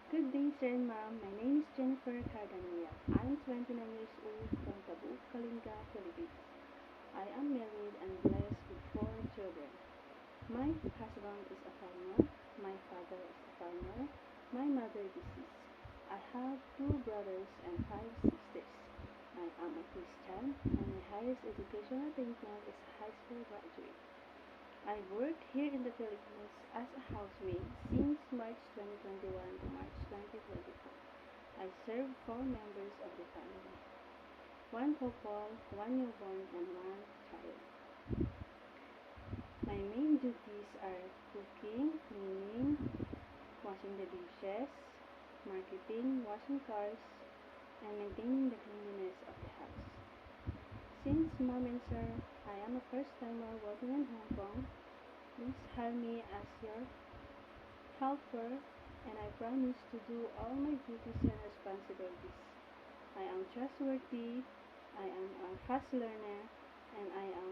Good day, sir and ma'am. My name is Jennifer Cardania. I'm 29 years old from Cebu, Kalinga, Philippines. I am married and blessed with four children. My husband is a farmer. My father is a farmer. My mother deceased. I have two brothers and five sisters. I am a Christian and my highest educational attainment is a high school graduate. I worked here in the Philippines as a housemaid since March 2021 to March 2024. I serve four members of the family, one couple, one newborn, and one child. My main duties are cooking, cleaning, washing the dishes, marketing, washing cars, and maintaining the cleanliness of the house. Since mom and sir, I am a first-timer working in Hong Kong. Please hire me as your helper, and I promise to do all my duties and responsibilities. I am trustworthy, I am a fast learner, and I am